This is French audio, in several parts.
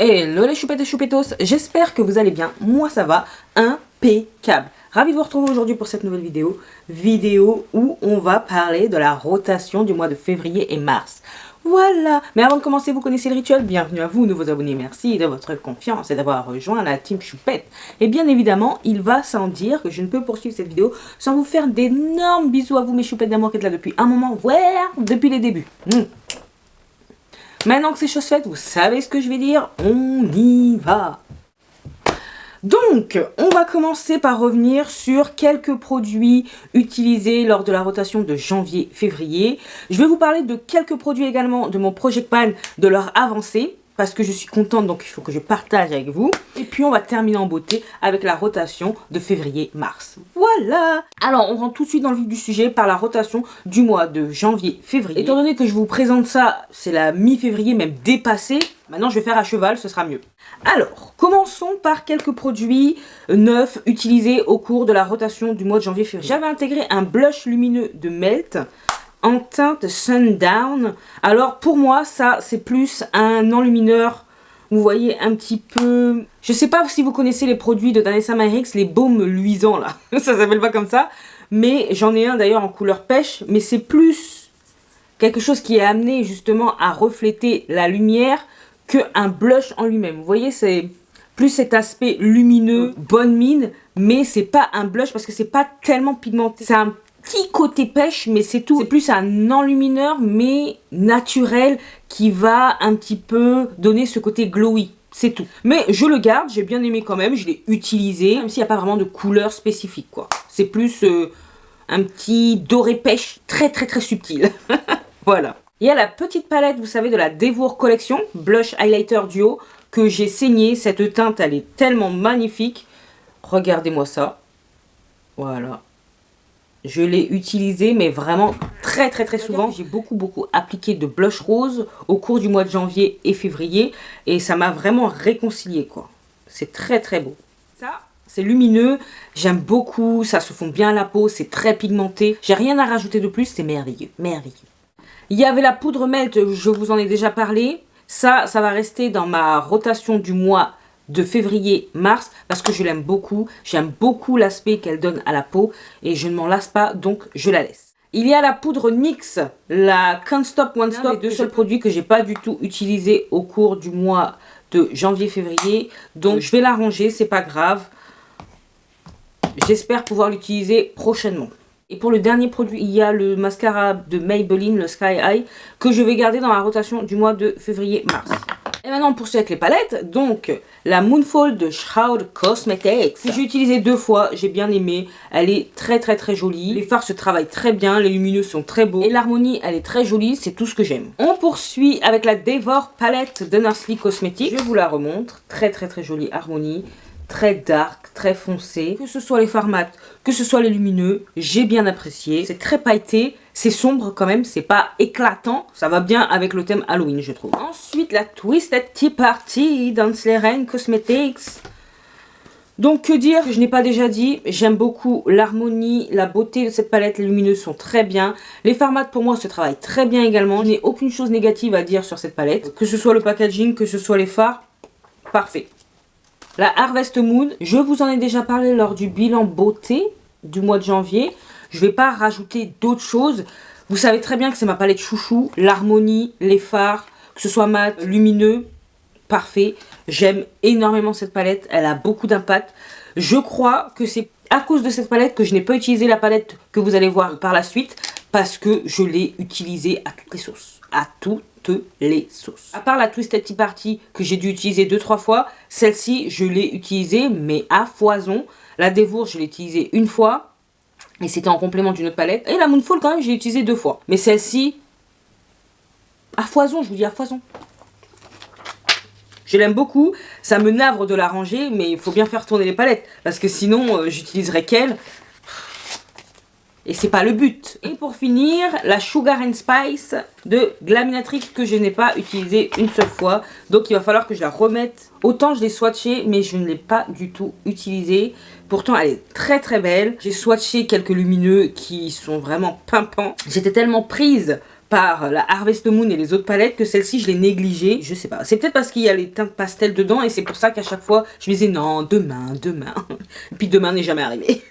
Hello les choupettes et choupettos, j'espère que vous allez bien, moi ça va impeccable. Ravi de vous retrouver aujourd'hui pour cette nouvelle vidéo où on va parler de la rotation du mois de février et mars. Voilà, mais avant de commencer, vous connaissez le rituel, bienvenue à vous, nouveaux abonnés, merci de votre confiance et d'avoir rejoint la team choupette. Et bien évidemment, il va sans dire que je ne peux poursuivre cette vidéo sans vous faire d'énormes bisous à vous mes choupettes d'amour qui êtes là depuis un moment, voire depuis les débuts. Maintenant que c'est chose faite, vous savez ce que je vais dire, on y va. Donc, on va commencer par revenir sur quelques produits utilisés lors de la rotation de janvier-février. Je vais vous parler de quelques produits également de mon Project Pan, de leur avancée, parce que je suis contente, donc il faut que je partage avec vous. Et puis on va terminer en beauté avec la rotation de février-mars. Voilà. Alors, on rentre tout de suite dans le vif du sujet par la rotation du mois de janvier-février. Étant donné que je vous présente ça, c'est la mi-février, même dépassée. Maintenant, je vais faire à cheval, ce sera mieux. Alors, commençons par quelques produits neufs utilisés au cours de la rotation du mois de janvier-février. J'avais intégré un blush lumineux de Melt en teinte Sundown. Alors pour moi ça c'est plus un enlumineur, vous voyez un petit peu, je sais pas si vous connaissez les produits de Danessa Myricks, les baumes luisants là, ça s'appelle pas comme ça, mais j'en ai un d'ailleurs en couleur pêche, mais c'est plus quelque chose qui est amené justement à refléter la lumière qu'un blush en lui-même. Vous voyez, c'est plus cet aspect lumineux, bonne mine, mais c'est pas un blush parce que c'est pas tellement pigmenté, c'est un petit côté pêche, mais c'est tout. C'est plus un enlumineur, mais naturel, qui va un petit peu donner ce côté glowy. C'est tout. Mais je le garde, j'ai bien aimé quand même, je l'ai utilisé, même s'il n'y a pas vraiment de couleur spécifique, quoi. C'est plus un petit doré pêche très subtil. Voilà. Il y a la petite palette, vous savez, de la Devour Collection, Blush Highlighter Duo, que j'ai saigné. Cette teinte, elle est tellement magnifique. Regardez-moi ça. Voilà. Je l'ai utilisé, mais vraiment très souvent. J'ai beaucoup appliqué de blush rose au cours du mois de janvier et février. Et ça m'a vraiment réconcilié, quoi. C'est très beau. Ça, c'est lumineux. J'aime beaucoup. Ça se fond bien à la peau. C'est très pigmenté. J'ai rien à rajouter de plus. C'est merveilleux. Il y avait la poudre Melt. Je vous en ai déjà parlé. Ça va rester dans ma rotation du mois de février-mars parce que je l'aime beaucoup. J'aime beaucoup l'aspect qu'elle donne à la peau et je ne m'en lasse pas, donc je la laisse. Il y a la poudre NYX, la Can't Stop One Stop, les deux seuls produits que j'ai pas du tout utilisés au cours du mois de janvier-février. Donc je vais la ranger, c'est pas grave. J'espère pouvoir l'utiliser prochainement. Et pour le dernier produit, il y a le mascara de Maybelline, le Sky High, que je vais garder dans la rotation du mois de février-mars. Et maintenant on poursuit avec les palettes. Donc la Moonfall de Shroud Cosmetics, que j'ai utilisé 2 fois, j'ai bien aimé. Elle est très jolie. Les fards se travaillent très bien, les lumineux sont très beaux. Et l'harmonie, elle est très jolie, c'est tout ce que j'aime. On poursuit avec la Devour palette de Nursley Cosmetics. Je vous la remontre. Très jolie harmonie. Très dark, très foncé. Que ce soit les fards mat, que ce soit les lumineux, j'ai bien apprécié. C'est très pailleté, c'est sombre quand même, c'est pas éclatant. Ça va bien avec le thème Halloween, je trouve. Ensuite, la Twisted Tea Party d'Ansleren Cosmetics. Donc, que dire, je n'ai pas déjà dit. J'aime beaucoup l'harmonie, la beauté de cette palette. Les lumineux sont très bien. Les fards mat, pour moi, se travaillent très bien également. Je n'ai aucune chose négative à dire sur cette palette. Que ce soit le packaging, que ce soit les fards, parfait. La Harvest Moon, je vous en ai déjà parlé lors du bilan beauté du mois de janvier. Je ne vais pas rajouter d'autres choses. Vous savez très bien que c'est ma palette chouchou. L'harmonie, les fards, que ce soit mat, lumineux, parfait. J'aime énormément cette palette. Elle a beaucoup d'impact. Je crois que c'est à cause de cette palette que je n'ai pas utilisé la palette que vous allez voir par la suite. Parce que je l'ai utilisée à toutes les sauces. À toutes les sauces. À part la Twisted Tea Party que j'ai dû utiliser 2-3 fois, celle-ci je l'ai utilisée mais à foison. La Devour je l'ai utilisée 1 fois et c'était en complément d'une autre palette. Et la Moonfall quand même je l'ai utilisée 2 fois. Mais celle-ci, à foison, je vous dis à foison. Je l'aime beaucoup, ça me navre de la ranger mais il faut bien faire tourner les palettes parce que sinon j'utiliserai qu'elle. Et c'est pas le but. Et pour finir, la Sugar and Spice de Glaminatrix que je n'ai pas utilisée 1 seule fois. Donc il va falloir que je la remette. Autant je l'ai swatchée, mais je ne l'ai pas du tout utilisée. Pourtant elle est très belle. J'ai swatché quelques lumineux qui sont vraiment pimpants. J'étais tellement prise par la Harvest Moon et les autres palettes que celle-ci je l'ai négligée. Je sais pas, c'est peut-être parce qu'il y a les teintes pastel dedans et c'est pour ça qu'à chaque fois je me disais non, demain. Et puis demain n'est jamais arrivé.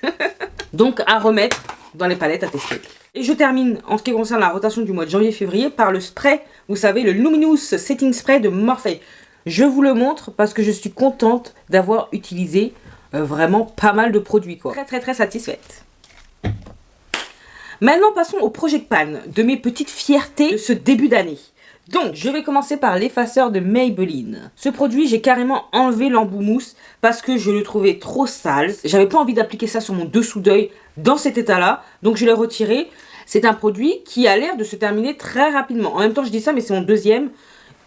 Donc à remettre dans les palettes à tester. Et je termine en ce qui concerne la rotation du mois de janvier-février par le spray, vous savez, le Luminous Setting Spray de Morphe. Je vous le montre parce que je suis contente d'avoir utilisé vraiment pas mal de produits, quoi. Très satisfaite. Maintenant, passons au Project Pan, de mes petites fiertés de ce début d'année. Donc, je vais commencer par l'effaceur de Maybelline. Ce produit, j'ai carrément enlevé l'embout mousse parce que je le trouvais trop sale. J'avais pas envie d'appliquer ça sur mon dessous d'œil dans cet état-là, donc je l'ai retiré. C'est un produit qui a l'air de se terminer très rapidement. En même temps, je dis ça, mais c'est mon deuxième.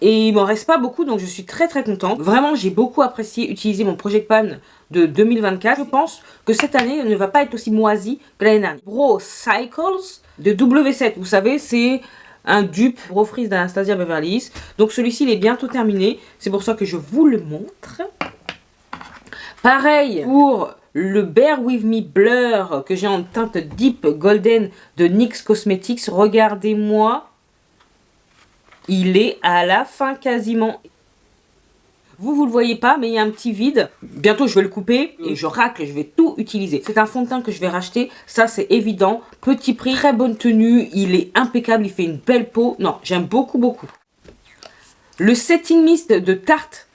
Et il m'en reste pas beaucoup, donc je suis très contente. Vraiment, j'ai beaucoup apprécié utiliser mon Project Pan de 2024. Je pense que cette année ne va pas être aussi moisie que l'année dernière. Brow Cycles de W7, vous savez, c'est un dupe Brow Freeze d'Anastasia Beverly Hills. Donc celui-ci, il est bientôt terminé. C'est pour ça que je vous le montre. Pareil pour le Bear With Me Blur que j'ai en teinte Deep Golden de NYX Cosmetics. Regardez-moi. Il est à la fin quasiment. Vous le voyez pas, mais il y a un petit vide. Bientôt, je vais le couper et je racle, je vais tout utiliser. C'est un fond de teint que je vais racheter. Ça, c'est évident. Petit prix, très bonne tenue. Il est impeccable, il fait une belle peau. Non, j'aime beaucoup. Le Setting Mist de Tarte.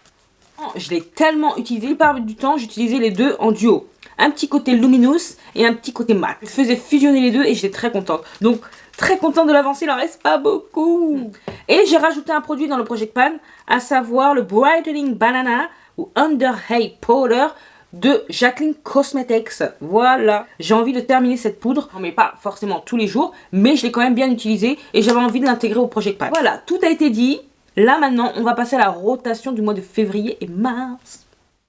Je l'ai tellement utilisé. La plupart du temps, j'utilisais les deux en duo. Un petit côté luminous et un petit côté mat. Je faisais fusionner les deux et j'étais très contente. Donc, très contente de l'avancer, il en reste pas beaucoup. Et j'ai rajouté un produit dans le Project Pan, à savoir le Brightening Banana ou Under Eye Powder de Jaclyn Cosmetics. Voilà, j'ai envie de terminer cette poudre. Non mais pas forcément tous les jours, mais je l'ai quand même bien utilisé et j'avais envie de l'intégrer au Project Pan. Voilà, tout a été dit. Là maintenant, on va passer à la rotation du mois de février et mars.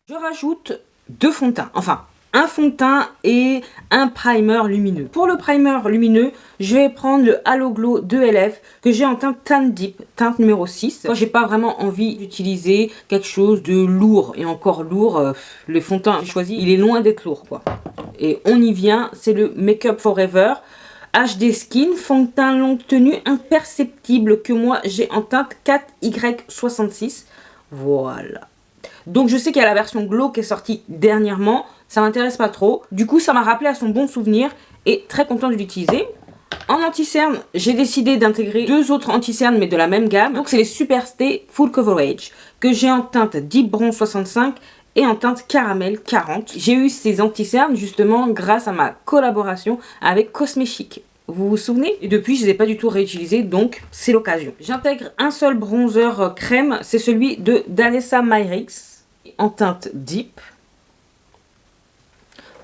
Je rajoute 2 fonds de teint, enfin un fond de teint et un primer lumineux. Pour le primer lumineux, je vais prendre le Halo Glow de LF que j'ai en teinte Tan Deep, teinte numéro 6. Moi, j'ai pas vraiment envie d'utiliser quelque chose de lourd. Et encore lourd, le fond de teint que j'ai choisi, il est loin d'être lourd, quoi. Et on y vient, c'est le Make Up Forever HD Skin, fond de teint longue tenue imperceptible que moi j'ai en teinte 4Y66. Voilà. Donc je sais qu'il y a la version Glow qui est sortie dernièrement. Ça m'intéresse pas trop. Du coup, ça m'a rappelé à son bon souvenir et très content de l'utiliser. En anti-cerne, j'ai décidé d'intégrer 2 autres anti-cernes mais de la même gamme. Donc c'est les Super Stay Full Coverage que j'ai en teinte Deep Bronze 65 et en teinte Caramel 40. J'ai eu ces anti-cernes justement grâce à ma collaboration avec Cosmechic. Vous vous souvenez? Et depuis, je ne les ai pas du tout réutilisés, donc c'est l'occasion. J'intègre un seul bronzer crème, c'est celui de Danessa Myrix en teinte Deep.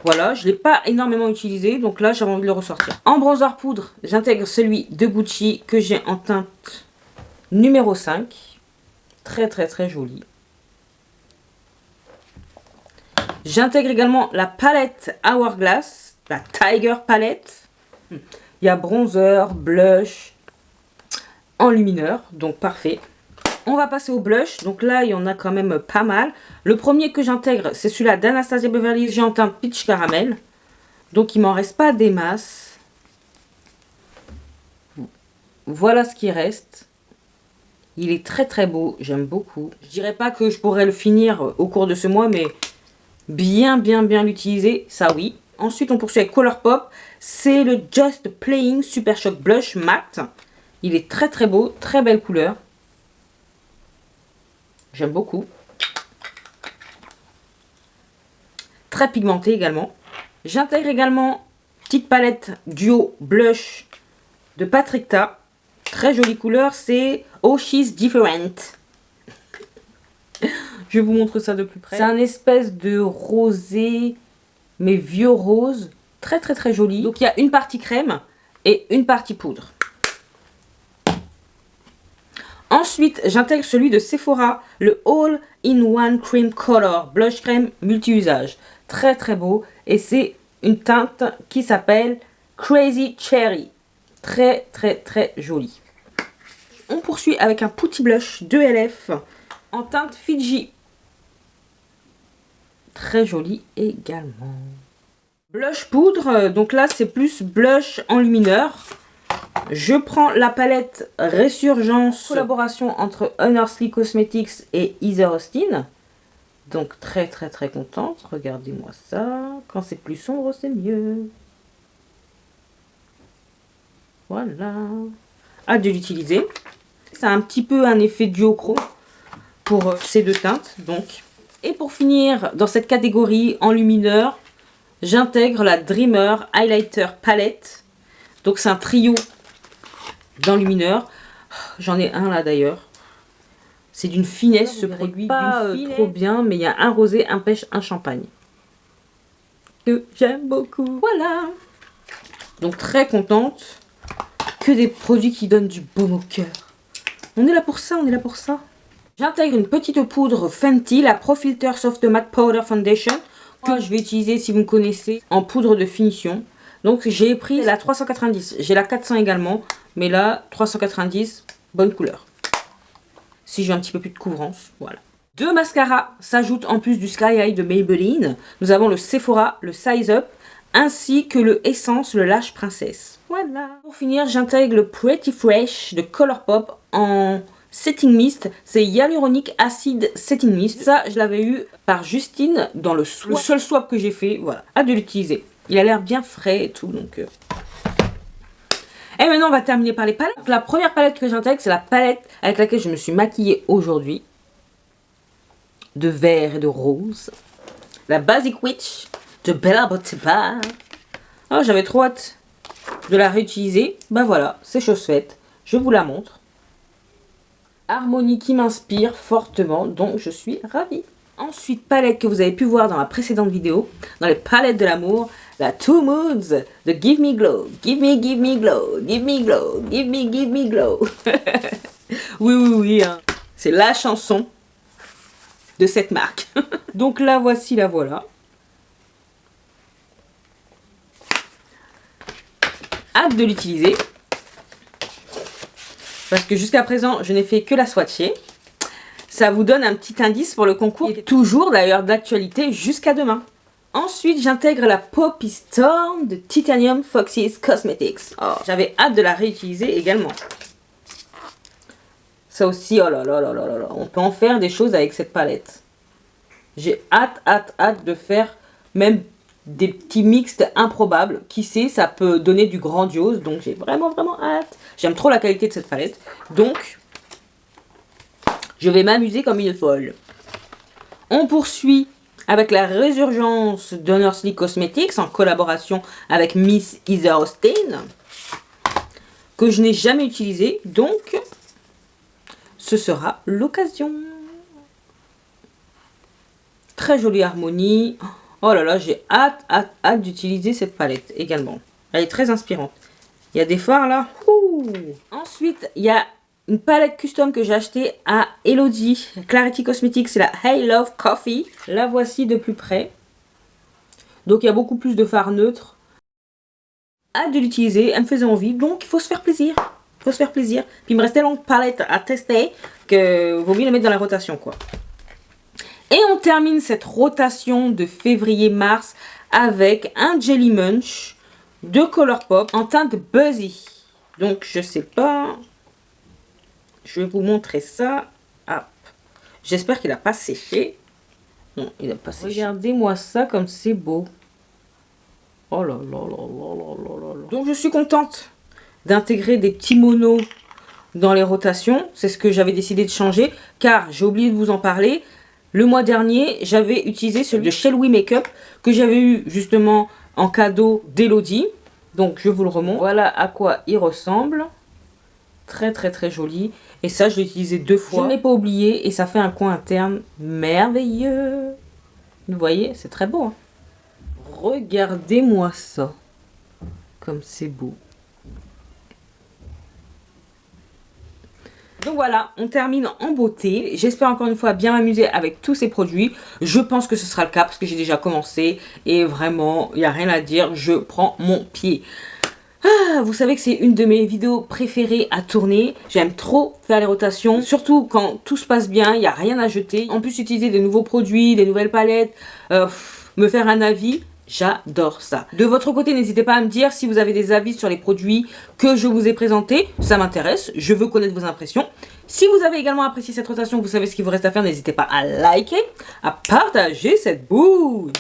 Voilà, je ne l'ai pas énormément utilisé, donc là j'avais envie de le ressortir. En bronzer poudre, j'intègre celui de Gucci que j'ai en teinte numéro 5. Très joli. J'intègre également la palette Hourglass, la Tiger palette. Il y a bronzer, blush, enlumineur, donc parfait. On va passer au blush, donc là il y en a quand même pas mal. Le premier que j'intègre, c'est celui-là d'Anastasia Beverly Hills, j'ai en teinte Peach Caramel. Donc il m'en reste pas des masses. Voilà ce qui reste. Il est très beau, j'aime beaucoup. Je dirais pas que je pourrais le finir au cours de ce mois, mais bien l'utiliser, ça oui. Ensuite on poursuit avec Colourpop, c'est le Just Playing Super Shock Blush Matte. Il est très beau, très belle couleur. J'aime beaucoup. Très pigmenté également. J'intègre également petite palette duo blush de Patrick Ta. Très jolie couleur, c'est Oh She's Different. Je vous montre ça de plus près. C'est un espèce de rosé, mais vieux rose. Très joli. Donc il y a une partie crème et une partie poudre. Ensuite, j'intègre celui de Sephora, le All-in-One Cream Color Blush Crème multi-usage. Très beau. Et c'est une teinte qui s'appelle Crazy Cherry. Très joli. On poursuit avec un Putty Blush de LF en teinte Fiji. Très joli également. Blush poudre, donc là c'est plus blush enlumineur. Je prends la palette Résurgence, collaboration entre Unearthly Cosmetics et Heather Austin. Donc très contente. Regardez-moi ça. Quand c'est plus sombre, c'est mieux. Voilà. Hâte de l'utiliser. Ça a un petit peu un effet duochrome pour ces deux teintes. Donc. Et pour finir, dans cette catégorie enlumineur, j'intègre la Dreamer Highlighter Palette. Donc c'est un trio d'enlumineurs. J'en ai un là d'ailleurs. C'est d'une finesse ce produit. Pas trop bien, mais il y a un rosé, un pêche, un champagne. Que j'aime beaucoup. Voilà. Donc très contente. Que des produits qui donnent du baume au cœur. On est là pour ça, on est là pour ça. J'intègre une petite poudre Fenty, la Pro Filter Soft Matte Powder Foundation, que je vais utiliser, si vous me connaissez, en poudre de finition. Donc j'ai pris la 390, j'ai la 400 également, mais là 390, bonne couleur. Si j'ai un petit peu plus de couvrance, voilà. Deux mascaras s'ajoutent en plus du Sky High de Maybelline. Nous avons le Sephora, le Size Up, ainsi que le Essence, le Lash Princesse. Voilà. Pour finir, j'intègre le Pretty Fresh de Colourpop en Setting Mist. C'est Hyaluronic Acid Setting Mist. Ça, je l'avais eu par Justine dans le seul swap que j'ai fait. Voilà, hâte de l'utiliser. Il a l'air bien frais et tout, donc... Et maintenant, on va terminer par les palettes. Donc, la première palette que j'intègre, c'est la palette avec laquelle je me suis maquillée aujourd'hui. De vert et de rose. La Basic Witch de Bella Bottega. Oh, j'avais trop hâte de la réutiliser. Ben voilà, c'est chose faite. Je vous la montre. Harmonie qui m'inspire fortement, donc je suis ravie. Ensuite, palette que vous avez pu voir dans la précédente vidéo, dans les palettes de l'amour, la Two Moods de Give Me Glow. Give me glow, give me glow, give me glow. Oui, hein. C'est la chanson de cette marque. Donc la voici, la voilà. Hâte de l'utiliser. Parce que jusqu'à présent, je n'ai fait que la swatcher. Ça vous donne un petit indice pour le concours qui est toujours d'ailleurs d'actualité jusqu'à demain. Ensuite, j'intègre la Poppy Storm de Titanium Foxes Cosmetics. Oh, j'avais hâte de la réutiliser également. Ça aussi, oh là là là là là là. On peut en faire des choses avec cette palette. J'ai hâte de faire même des petits mixtes improbables. Qui sait, ça peut donner du grandiose. Donc j'ai vraiment hâte. J'aime trop la qualité de cette palette. Donc, je vais m'amuser comme une folle. On poursuit avec la Résurgence d'Unearthly Cosmetics en collaboration avec Miss Heather Austin. Que je n'ai jamais utilisé. Donc, ce sera l'occasion. Très jolie harmonie. Oh là là, j'ai hâte d'utiliser cette palette également. Elle est très inspirante. Il y a des fards là. Ouh. Ensuite, il y a une palette custom que j'ai achetée à Elodie. Clarity Cosmetics, c'est la Hey Love Coffee. La voici de plus près. Donc il y a beaucoup plus de fards neutres. Hâte de l'utiliser, elle me faisait envie. Donc il faut se faire plaisir. Il faut se faire plaisir. Puis il me reste tellement de palettes à tester que vaut mieux les mettre dans la rotation, quoi. Et on termine cette rotation de février-mars avec un Jelly Munch de Colourpop en teinte Buzzy. Donc je sais pas. Je vais vous montrer ça. Ah. J'espère qu'il n'a pas séché. Non, il n'a pas séché. Regardez-moi ça comme c'est beau. Oh là là là là là là là. Donc je suis contente d'intégrer des petits monos dans les rotations. C'est ce que j'avais décidé de changer. Car j'ai oublié de vous en parler. Le mois dernier, j'avais utilisé celui de Shall We Makeup que j'avais eu justement en cadeau d'Elodie. Donc je vous le remonte. Voilà à quoi il ressemble. Très joli. Et ça, je l'ai utilisé 2 fois. Je ne l'ai pas oublié et ça fait un coin interne merveilleux. Vous voyez, c'est très beau. Hein. Regardez-moi ça. Comme c'est beau. Donc voilà, on termine en beauté. J'espère encore une fois bien m'amuser avec tous ces produits. Je pense que ce sera le cas parce que j'ai déjà commencé. Et vraiment, il n'y a rien à dire. Je prends mon pied. Ah, vous savez que c'est une de mes vidéos préférées à tourner. J'aime trop faire les rotations. Surtout quand tout se passe bien, il n'y a rien à jeter. En plus, utiliser des nouveaux produits, des nouvelles palettes, me faire un avis. J'adore ça. De votre côté, n'hésitez pas à me dire si vous avez des avis sur les produits que je vous ai présentés. Ça m'intéresse, je veux connaître vos impressions. Si vous avez également apprécié cette rotation, vous savez ce qu'il vous reste à faire. N'hésitez pas à liker, à partager cette bouille.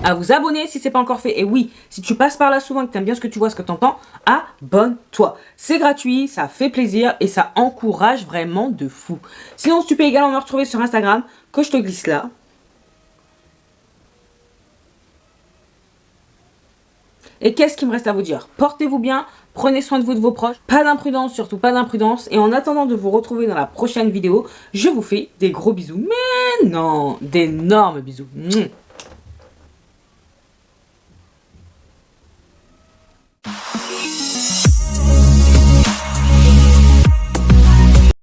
À vous abonner si c'est pas encore fait. Et oui, si tu passes par là souvent et que tu aimes bien ce que tu vois, ce que tu entends, abonne-toi. C'est gratuit, ça fait plaisir et ça encourage vraiment de fou. Sinon, tu peux également me retrouver sur Instagram, que je te glisse là. Et qu'est-ce qu'il me reste à vous dire? Portez-vous bien, prenez soin de vous, de vos proches. Pas d'imprudence, surtout pas d'imprudence. Et en attendant de vous retrouver dans la prochaine vidéo, je vous fais des gros bisous. Mais non, d'énormes bisous.